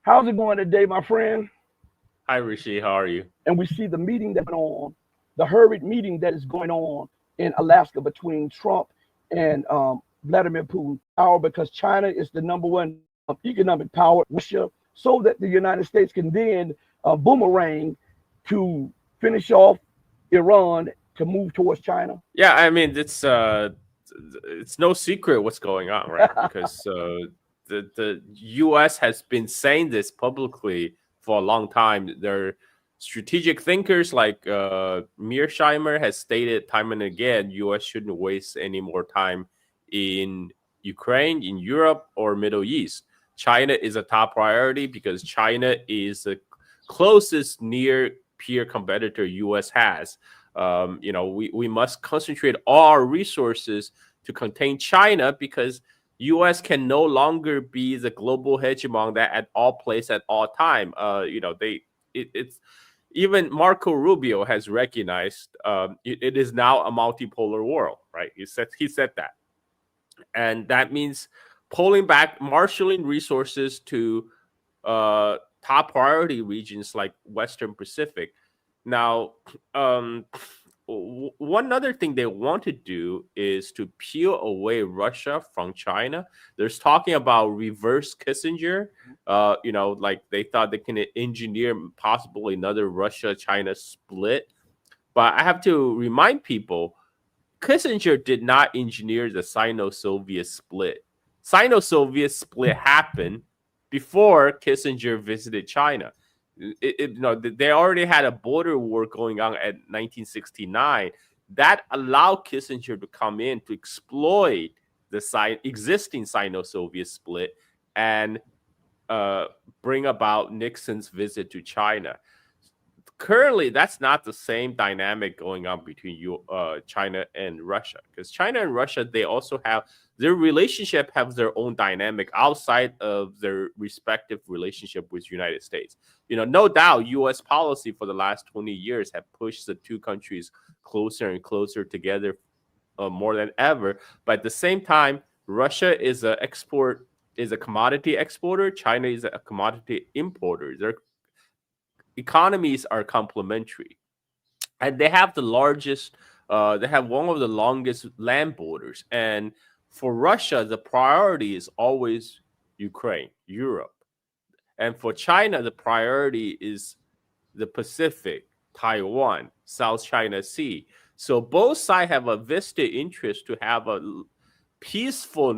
How's it going today, my friend? Hi, Rasheed. How are you? And we see the meeting that's going on, the hurried meeting that is going on in Alaska between Trump and Vladimir Putin. Power because China is the number one economic power, Russia, so that the United States can then boomerang to finish off Iran to move towards China. Yeah, I mean it's no secret what's going on, right? Because the U.S. has been saying this publicly for a long time. Their strategic thinkers like Mearsheimer has stated time and again, U.S. shouldn't waste any more time in Ukraine, in Europe, or Middle East. China is a top priority because China is the closest near peer competitor U.S. has. We must concentrate all our resources to contain China because U.S. can no longer be the global hegemon that at all place at all time. It's even Marco Rubio has recognized it is now a multipolar world, right? He said that, and that means pulling back, marshaling resources to top priority regions like Western Pacific. Now, um, one other thing they want to do is to peel away Russia from China. There's talking about reverse Kissinger. Like they thought they can engineer possibly another Russia-China split. But I have to remind people, Kissinger did not engineer the Sino-Soviet split. Sino-Soviet split happened before Kissinger visited China. They already had a border war going on at 1969 that allowed Kissinger to come in to exploit the existing Sino-Soviet split and uh, bring about Nixon's visit to China. Currently, that's not the same dynamic going on between China and Russia, because China and Russia, they also have their relationship, have their own dynamic outside of their respective relationship with United States. No doubt U.S. policy for the last 20 years have pushed the two countries closer and closer together, more than ever. But at the same time, Russia is a commodity exporter. China is a commodity importer. Their economies are complementary, and they have one of the longest land borders. And for Russia, the priority is always Ukraine, Europe. And for China, the priority is the Pacific, Taiwan, South China Sea. So both sides have a vested interest to have a peaceful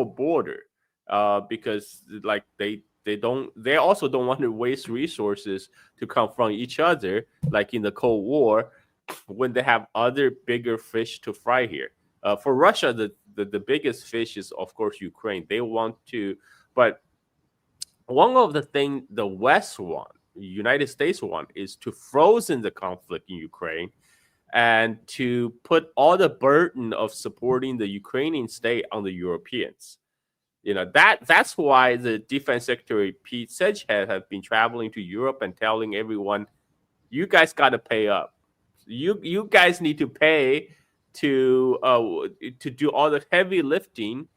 border, because like they also don't want to waste resources to confront each other like in the Cold War when they have other bigger fish to fry here. For Russia, the biggest fish is of course Ukraine. They want to, but one of the things the West want, the United States want, is to frozen the conflict in Ukraine and to put all the burden of supporting the Ukrainian state on the Europeans. That's why the Defense Secretary Pete Sedgwick have been traveling to Europe and telling everyone, you guys got to pay up. You guys need to pay to do all the heavy lifting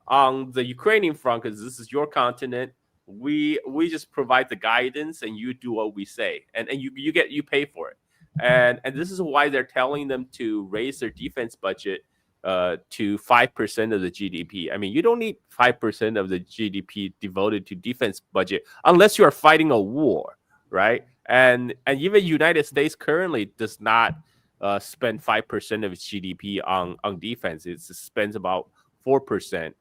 on the Ukrainian front, because this is your continent. We just provide the guidance and you do what we say, and you pay for it. And this is why they're telling them to raise their defense budget to 5% of the GDP. I mean, you don't need 5% of the GDP devoted to defense budget unless you are fighting a war, right? And even United States currently does not spend 5% of its GDP on defense. It spends about 4%.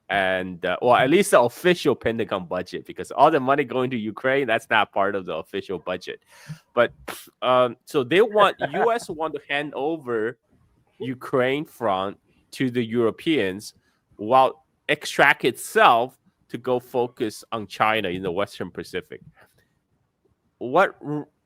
And well, at least the official Pentagon budget, because all the money going to Ukraine, that's not part of the official budget. But so U.S. want to hand over Ukraine front to the Europeans, while extract itself to go focus on China in the Western Pacific. What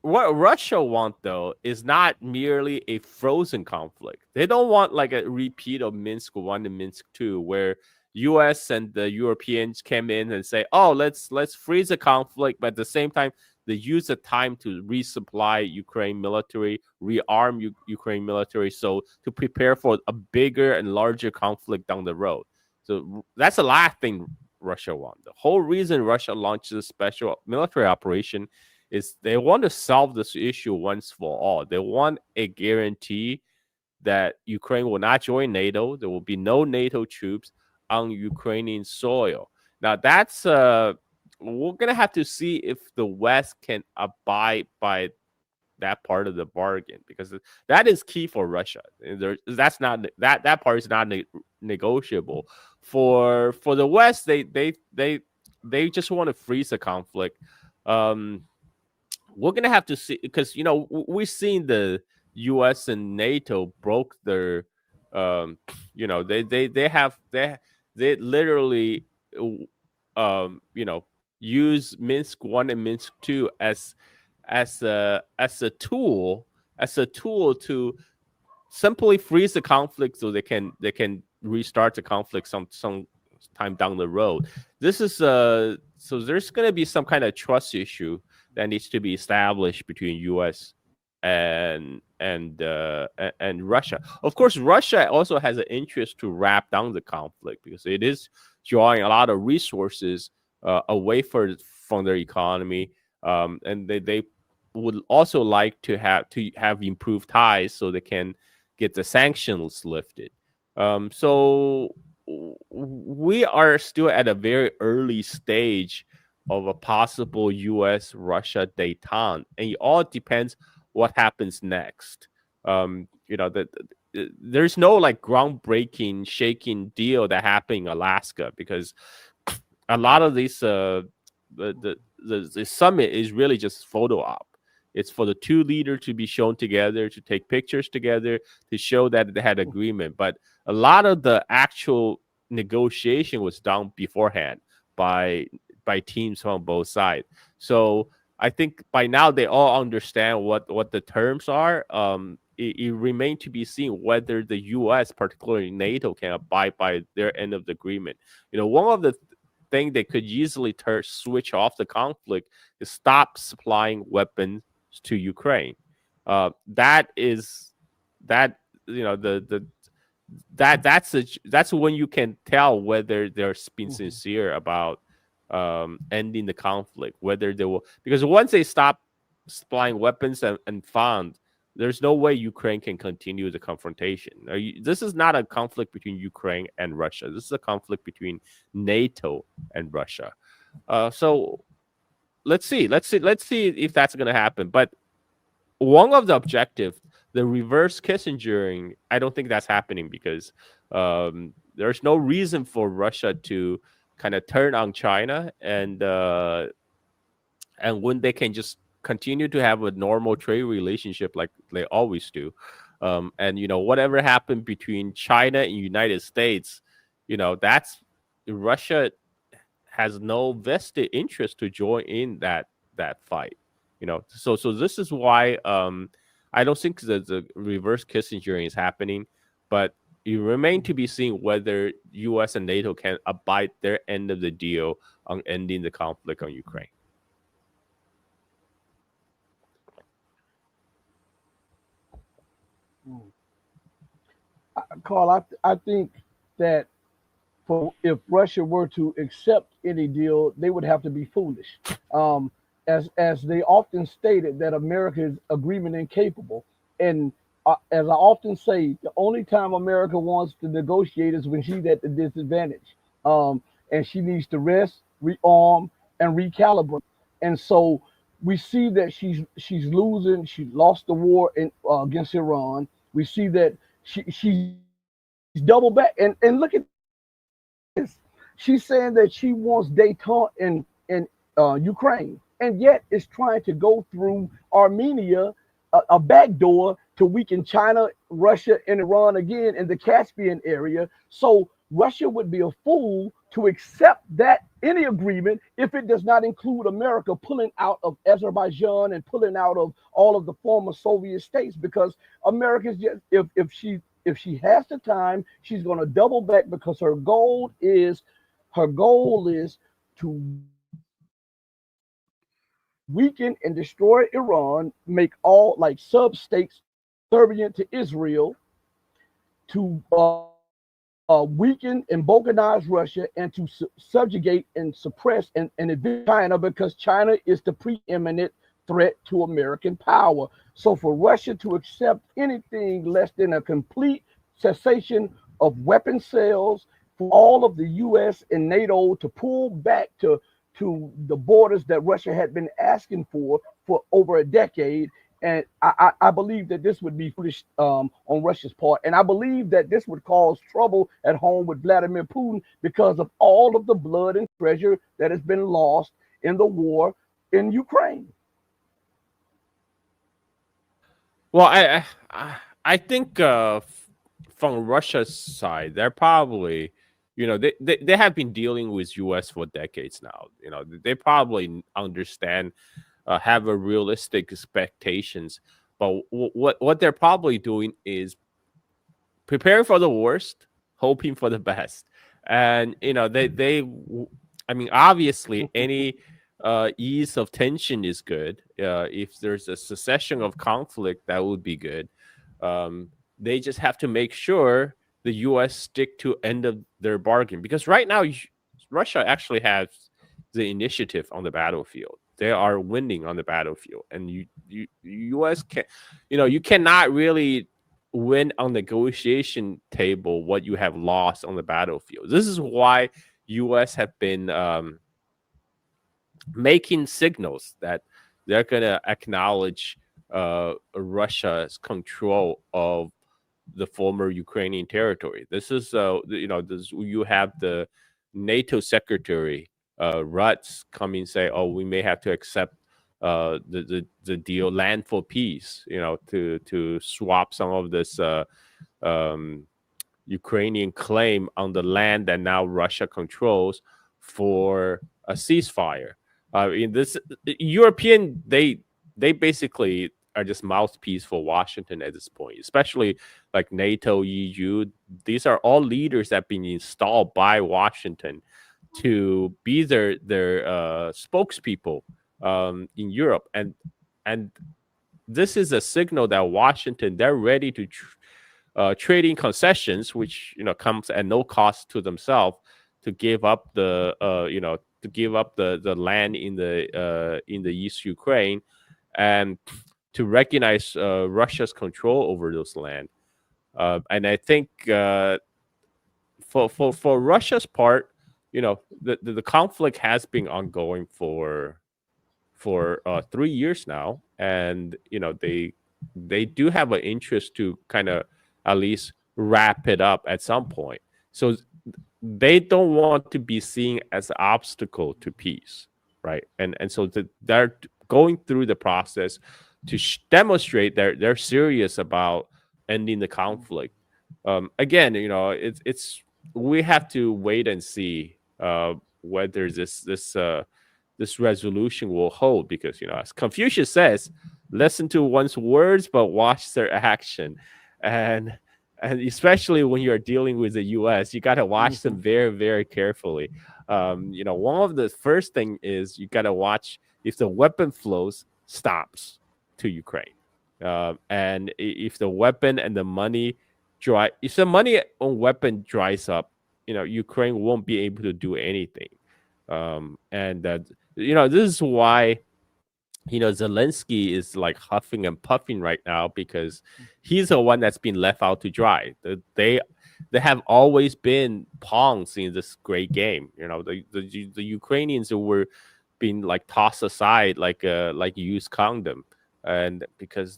Russia want though is not merely a frozen conflict. They don't want like a repeat of Minsk 1 and Minsk 2, where US and the Europeans came in and say, "Oh, let's freeze the conflict," but at the same time they use the time to resupply Ukraine military, rearm Ukraine military, so to prepare for a bigger and larger conflict down the road. So that's the last thing Russia want. The whole reason Russia launched this special military operation is they want to solve this issue once for all. They want a guarantee that Ukraine will not join NATO. There will be no NATO troops on Ukrainian soil. Now that's we're gonna have to see if the West can abide by that part of the bargain, because that is key for Russia. That's not that part is not negotiable for the West. They just want to freeze the conflict. Um, we're gonna have to see, because we've seen the U.S. and NATO broke their they literally use Minsk 1 and Minsk 2 as a tool to simply freeze the conflict so they can restart the conflict some time down the road. This is so there's going to be some kind of trust issue that needs to be established between U.S. and Russia. Of course, Russia also has an interest to wrap down the conflict, because it is drawing a lot of resources away from their economy, and they would also like to have improved ties so they can get the sanctions lifted. So we are still at a very early stage of a possible U.S.-Russia détente, and it all depends what happens next. There's no like groundbreaking, shaking deal that happened in Alaska, because a lot of these the summit is really just photo op. It's for the two leaders to be shown together, to take pictures together, to show that they had agreement. But a lot of the actual negotiation was done beforehand by teams on both sides. So I think by now they all understand what the terms are. It remains to be seen whether the U.S., particularly NATO, can abide by their end of the agreement. One of the things they could easily switch off the conflict is stop supplying weapons to Ukraine. That's when you can tell whether they're being sincere about ending the conflict, whether they will, because once they stop supplying weapons and funds, there's no way Ukraine can continue the confrontation. This is not a conflict between Ukraine and Russia. This is a conflict between NATO and Russia. So let's see if that's going to happen. But one of the objectives, the reverse Kissingering, I don't think that's happening, because there's no reason for Russia to kind of turn on China, and when they can just continue to have a normal trade relationship like they always do. And whatever happened between China and United States, that's Russia has no vested interest to join in that fight. So this is why I don't think the reverse Kissingering is happening, but it remains to be seen whether U.S. and NATO can abide their end of the deal on ending the conflict on Ukraine. Carl, I think that if Russia were to accept any deal, they would have to be foolish. As they often stated that America is agreement incapable, and as I often say, the only time America wants to negotiate is when she's at the disadvantage, and she needs to rest, rearm, and recalibrate. And so we see that she's losing. She lost the war against Iran. We see that she's double back, and look at this. She's saying that she wants detente in Ukraine, and yet is trying to go through Armenia, a backdoor to weaken China, Russia, and Iran again in the Caspian area. So Russia would be a fool to accept that any agreement if it does not include America pulling out of Azerbaijan and pulling out of all of the former Soviet states, because America's just, if she has the time, she's going to double back, because her goal is to weaken and destroy Iran, make all like sub states subservient to Israel, to weaken and balkanize Russia and to subjugate and suppress and evict China, because China is the preeminent threat to American power. So for Russia to accept anything less than a complete cessation of weapon sales, for all of the US and NATO to pull back to the borders that Russia had been asking for over a decade. And I believe that this would be foolish on Russia's part. And I believe that this would cause trouble at home with Vladimir Putin because of all of the blood and treasure that has been lost in the war in Ukraine. Well, I think from Russia's side, they're probably, they have been dealing with U.S. for decades now. They probably understand, have a realistic expectations. But what they're probably doing is preparing for the worst, hoping for the best. And I mean, obviously, any ease of tension is good. If there's a cessation of conflict, that would be good. They just have to make sure the U.S. stick to end of their bargain, because right now Russia actually has the initiative on the battlefield. They are winning on the battlefield, and U.S. can, you cannot really win on negotiation table what you have lost on the battlefield. This is why U.S. have been making signals that they're going to acknowledge Russia's control of the former Ukrainian territory. This is, you have the NATO secretary Rutz coming say, "Oh, we may have to accept the deal, land for peace, to swap some of this Ukrainian claim on the land that now Russia controls for a ceasefire." In this European, they basically are just mouthpiece for Washington at this point, especially like NATO, EU. These are all leaders that have been installed by Washington to be their spokespeople in Europe, and this is a signal that Washington, they're ready to trading concessions, which comes at no cost to themselves, to give up the the land in the East Ukraine, and to recognize Russia's control over those land. And I think for Russia's part, the conflict has been ongoing for 3 years now, and they do have an interest to kind of at least wrap it up at some point. So they don't want to be seen as an obstacle to peace, right? And so they're going through the process to demonstrate they're serious about ending the conflict. Again, it's we have to wait and see whether this resolution will hold, because as Confucius says, listen to one's words but watch their action, and especially when you're dealing with the US, you got to watch them very, very carefully. One of the first thing is you got to watch if the weapon flows stops to Ukraine, and if the weapon and the money if the money on weapon dries up, Ukraine won't be able to do anything. And this is why Zelensky is like huffing and puffing right now, because he's the one that's been left out to dry. They have always been pawns in this great game. The Ukrainians were being like tossed aside like used condom, and because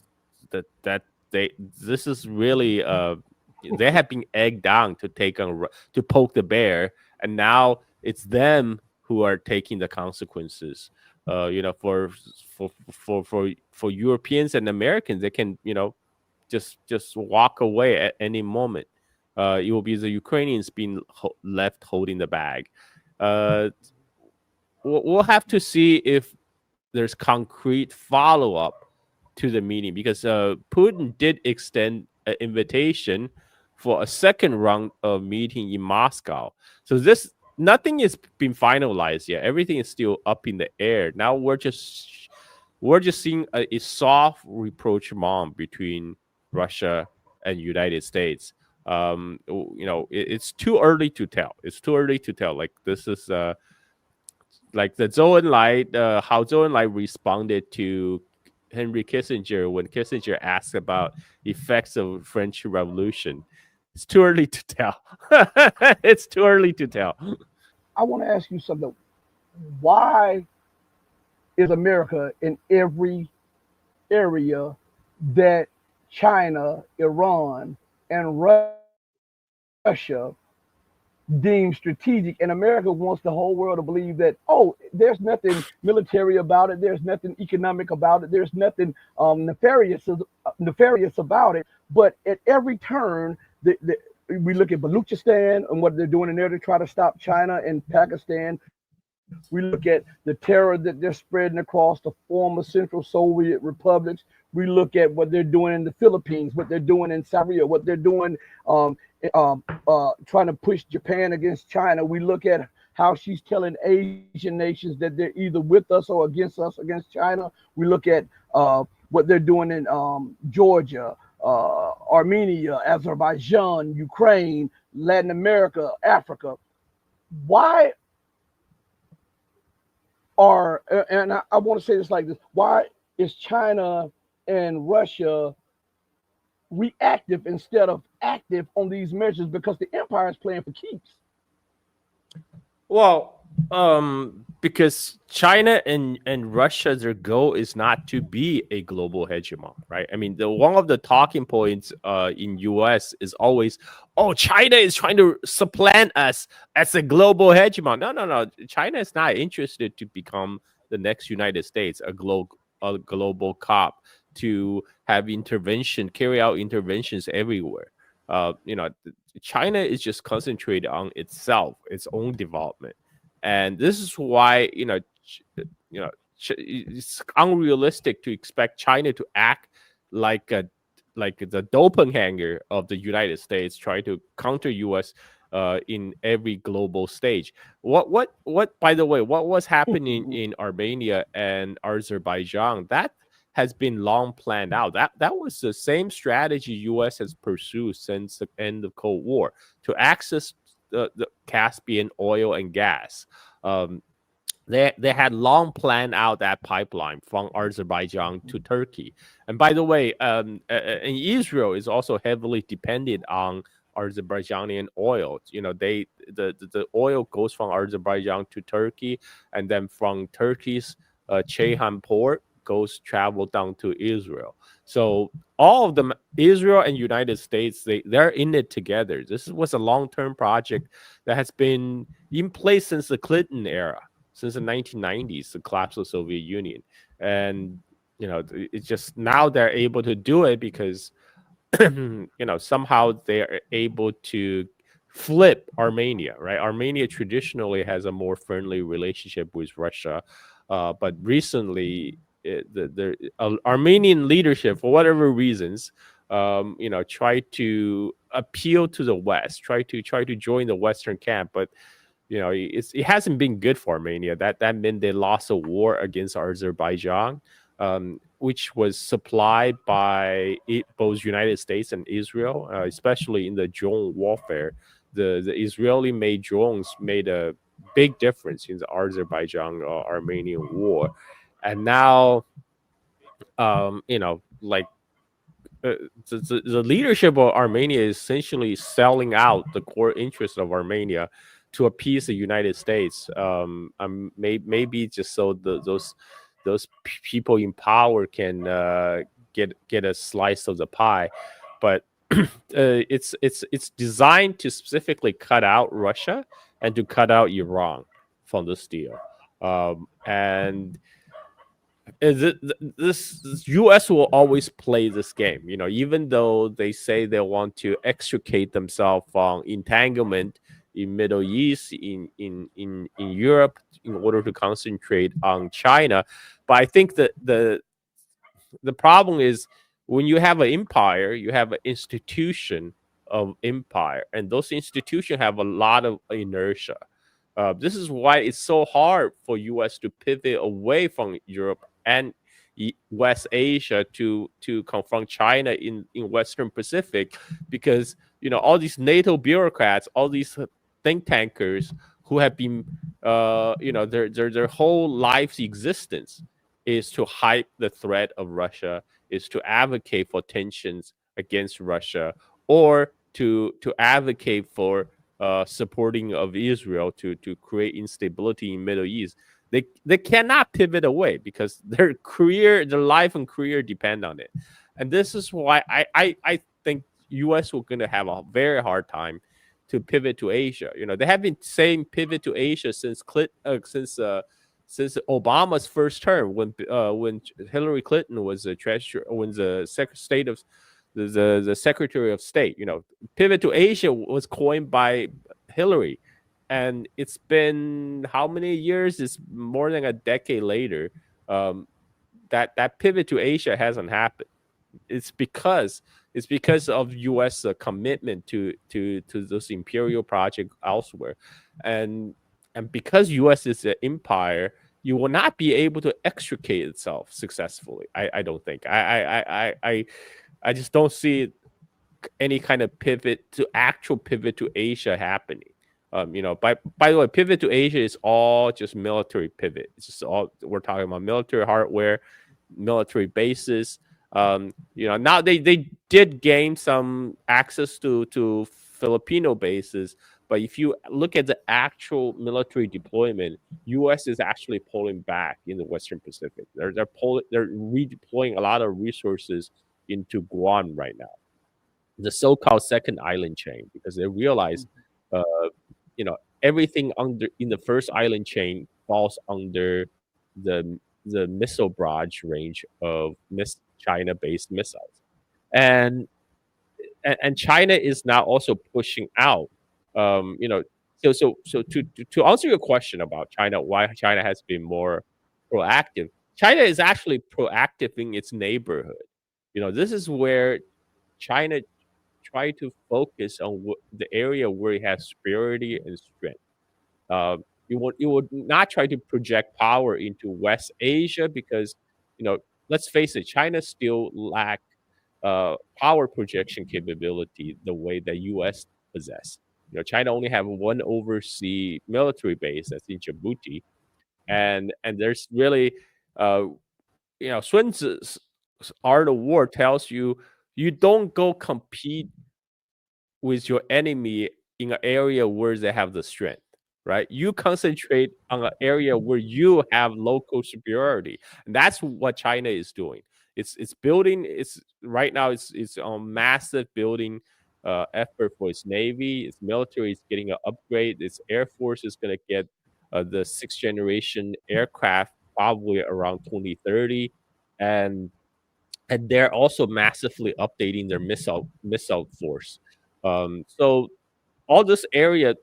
this is really they have been egged on to to poke the bear, and now it's them who are taking the consequences. For Europeans and Americans, they can just walk away at any moment. It will be the Ukrainians being left holding the bag. We'll have to see if there's concrete follow-up to the meeting, because Putin did extend an invitation for a second round of meeting in Moscow. So nothing has been finalized yet. Everything is still up in the air. Now we're just seeing a soft rapprochement between Russia and United States. It's too early to tell. It's too early to tell. Like this is like the Zhou Enlai, how Zhou Enlai responded to Henry Kissinger when Kissinger asked about effects of French Revolution. It's too early to tell. It's too early to tell. I want to ask you something. Why is America in every area that China, Iran, and Russia deemed strategic, and America wants the whole world to believe that, oh, there's nothing military about it, there's nothing economic about it, there's nothing nefarious about it. But at every turn, we look at Baluchistan and what they're doing in there to try to stop China and Pakistan. We look at the terror that they're spreading across the former Central Soviet republics. We look at what they're doing in the Philippines, what they're doing in Syria, what they're doing trying to push Japan against China. We look at how she's telling Asian nations that they're either with us, against China. We look at what they're doing in Georgia, Armenia, Azerbaijan, Ukraine, Latin America, Africa. Why I want to say this like this, why is China and Russia reactive instead of active on these measures? Because the empire is playing for keeps. Well, because China and Russia, their goal is not to be a global hegemon, right? I mean, the one of the talking points in US is always, oh, China is trying to supplant us as a global hegemon. No. China is not interested to become the next United States, a global cop to have carry out interventions everywhere. China is just concentrated on itself, its own development, and this is why it's unrealistic to expect China to act like the doppelganger of the United States, trying to counter U.S. In every global stage. What? By the way, what was happening in Armenia and Azerbaijan? That has been long planned out. That was the same strategy U.S. has pursued since the end of Cold War to access the Caspian oil and gas. They had long planned out that pipeline from Azerbaijan to Turkey. And by the way, and Israel is also heavily dependent on Azerbaijani oil. The oil goes from Azerbaijan to Turkey, and then from Turkey's Ceyhan port travel down to Israel. So all of them, Israel and United States, they're in it together. This was a long-term project that has been in place since the Clinton era, since the 1990s, the collapse of the Soviet Union. And it's just now they're able to do it because somehow they're able to flip Armenia, right? Armenia traditionally has a more friendly relationship with Russia, but recently the Armenian leadership, for whatever reasons, try to appeal to the West, try to join the Western camp, but it hasn't been good for Armenia. That meant they lost a war against Azerbaijan, which was supplied by both United States and Israel, especially in the drone warfare. The Israeli-made drones made a big difference in the Azerbaijan-Armenian war. And now, like the leadership of Armenia is essentially selling out the core interests of Armenia to appease the United States. Maybe just so those people in power can get a slice of the pie, but it's designed to specifically cut out Russia and to cut out Iran from this deal. And this U.S. will always play this game, even though they say they want to extricate themselves from entanglement in Middle East, in Europe, in order to concentrate on China. But I think that the problem is when you have an empire, you have an institution of empire, and those institutions have a lot of inertia. This is why it's so hard for U.S. to pivot away from Europe and West Asia to confront China in Western Pacific, because all these NATO bureaucrats, all these think tankers who have been their whole life's existence is to hype the threat of Russia, is to advocate for tensions against Russia, or to advocate for supporting of Israel to create instability in Middle East. They cannot pivot away because their life and career depend on it. And this is why I think US will going to have a very hard time to pivot to Asia. They have been saying pivot to Asia since Obama's first term, when Hillary Clinton was the treasurer, when the state of the Secretary of State. Pivot to Asia was coined by Hillary, and it's been how many years? It's more than a decade later. That pivot to Asia hasn't happened. It's because of U.S. Commitment to this imperial project elsewhere, and because U.S. is an empire, you will not be able to extricate itself successfully. I don't think. I just don't see any kind of actual pivot to Asia happening. By the way, pivot to Asia is all just military pivot. It's just all we're talking about: military hardware, military bases. Now they did gain some access to Filipino bases, but if you look at the actual military deployment, U.S. is actually pulling back in the Western Pacific. They're redeploying a lot of resources into Guam right now, the so-called second island chain, because they realize, everything in the first island chain falls under the missile barrage range of China-based missiles, and China is now also pushing out. So to answer your question about China, why China has been more proactive, China is actually proactive in its neighborhood. This is where China try to focus on the area where it has superiority and strength. You would not try to project power into West Asia because, let's face it, China still lack power projection capability the way that U.S. possess. China only have one overseas military base that's in Djibouti, and there's really, Sun Tzu's Art of War tells you don't go compete with your enemy in an area where they have the strength, right? You concentrate on an area where you have local superiority, and that's what China is doing. It's building. It's right now. It's on massive building effort for its navy. Its military is getting an upgrade. Its air force is going to get the sixth generation aircraft probably around 2030, and they're also massively updating their missile force. So all this area,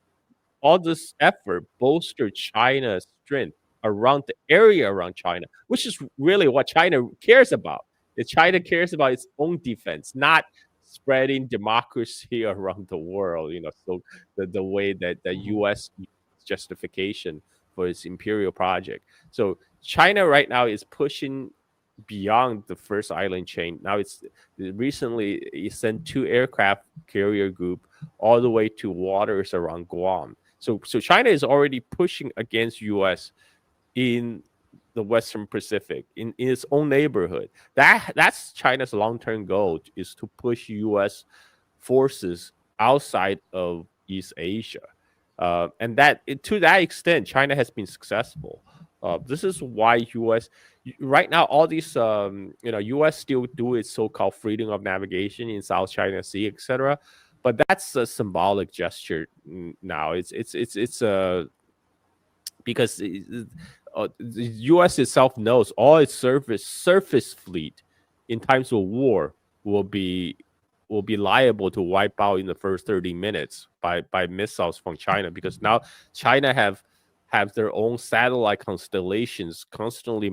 all this effort bolstered China's strength around the area around China, which is really what China cares about. China cares about its own defense, not spreading democracy around the world. So the way that the U.S. justification for its imperial project. So China right now is pushing beyond the first island chain. Now it sent 2 aircraft carrier group all the way to waters around Guam. So China is already pushing against U.S. in the Western Pacific, in its own neighborhood. That's China's long-term goal, is to push U.S. forces outside of East Asia. And to that extent, China has been successful. This is why U.S. right now, all these U.S. still do its so-called freedom of navigation in South China Sea, etc. But that's a symbolic gesture now. It's because the U.S. itself knows all its surface fleet in times of war will be liable to wipe out in the first 30 minutes by missiles from China, because now China have their own satellite constellations constantly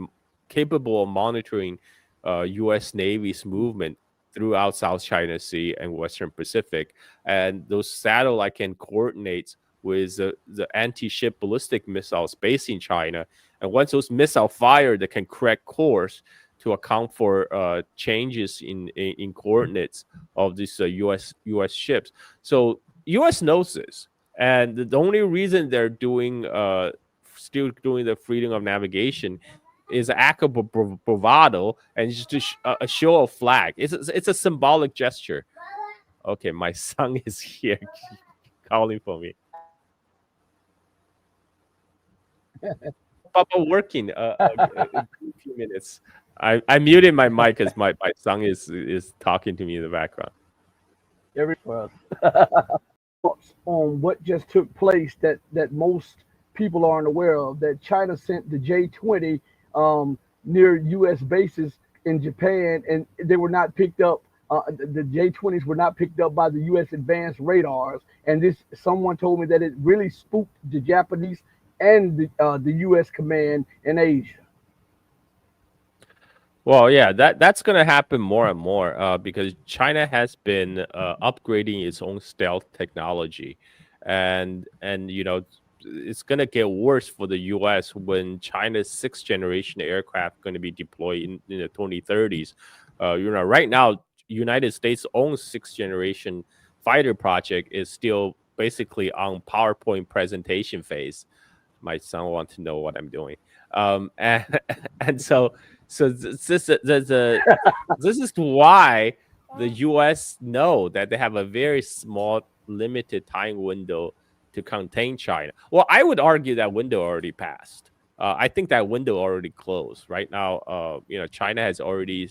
capable of monitoring U.S. Navy's movement throughout South China Sea and Western Pacific, and those satellite can coordinate with the anti-ship ballistic missiles based in China. And once those missiles fire, they can correct course. to account for changes in coordinates of these U.S. ships. So U.S. knows this, and the only reason they're still doing the freedom of navigation is an act of bravado and just a show of flag. It's a symbolic gesture. Okay, my son is here calling for me. Papa working a few minutes. I muted my mic because my son is talking to me in the background. Every on what just took place that most people aren't aware of, that China sent the J-20 near U.S. bases in Japan, and they were not picked up. The J-20s were not picked up by the U.S. advanced radars, and this someone told me that it really spooked the Japanese and the U.S. command in Asia. Well, yeah, that's going to happen more and more because China has been upgrading its own stealth technology, and it's going to get worse for the U.S. when China's sixth generation aircraft going to be deployed in the 2030s. Right now, United States' own sixth generation fighter project is still basically on PowerPoint presentation phase. My son wants to know what I'm doing, and and this is why the U.S. know that they have a very small, limited time window to contain China. Well, I would argue that window already passed. I think that window already closed. Right now, China has already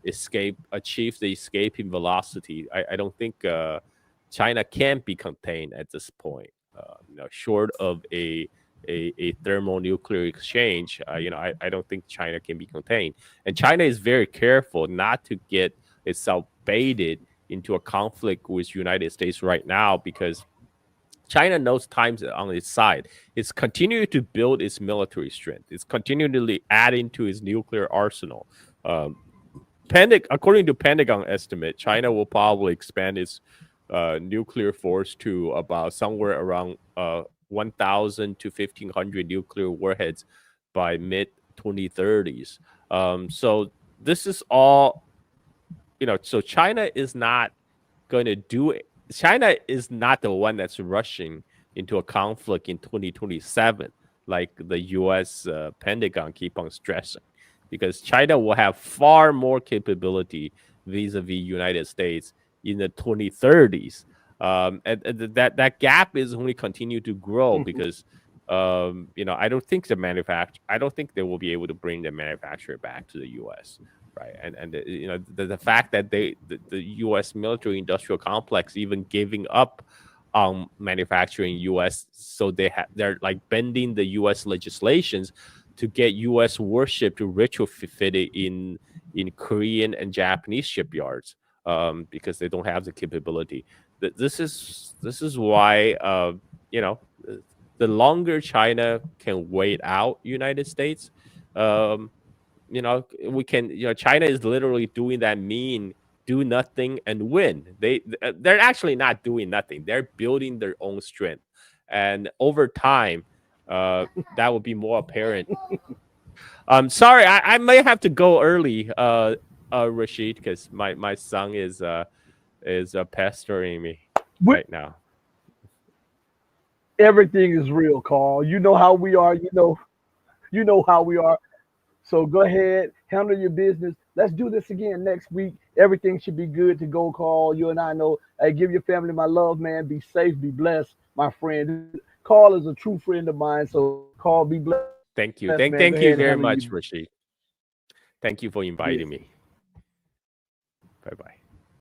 achieved the escaping velocity. I don't think China can be contained at this point. Short of a thermonuclear exchange, I don't think China can be contained. And China is very careful not to get itself baited into a conflict with United States right now because China knows time's on its side. It's continuing to build its military strength. It's continually adding to its nuclear arsenal. According to Pentagon estimate, China will probably expand its nuclear force to about somewhere around 1,000 to 1,500 nuclear warheads by mid 2030s. So this is all, so China is not going to do it. China is not the one that's rushing into a conflict in 2027, like the U.S. Pentagon keep on stressing, because China will have far more capability vis-a-vis United States in the 2030s. And that gap is only continue to grow because I don't think I don't think they will be able to bring the manufacturer back to the U.S. Right, and the fact that the U.S. military industrial complex even giving up on manufacturing U.S. so they're like bending the U.S. legislations to get U.S. warship to retrofit it in Korean and Japanese shipyards because they don't have the capability. This is why the longer China can wait out United States. We can. China is literally doing that do nothing and win. They're actually not doing nothing. They're building their own strength, and over time, that will be more apparent. Sorry, I may have to go early, Rasheed, because my son is pestering me right now. Everything is real, Carl. You know how we are. You know how we are. So go ahead, handle your business. Let's do this again next week. Everything should be good to go, Carl. You and I know. Hey, give your family my love, man. Be safe, be blessed, my friend. Carl is a true friend of mine. So Carl, be blessed. Thank you. Thank you very much, Rasheed. Thank you for inviting me. Bye-bye.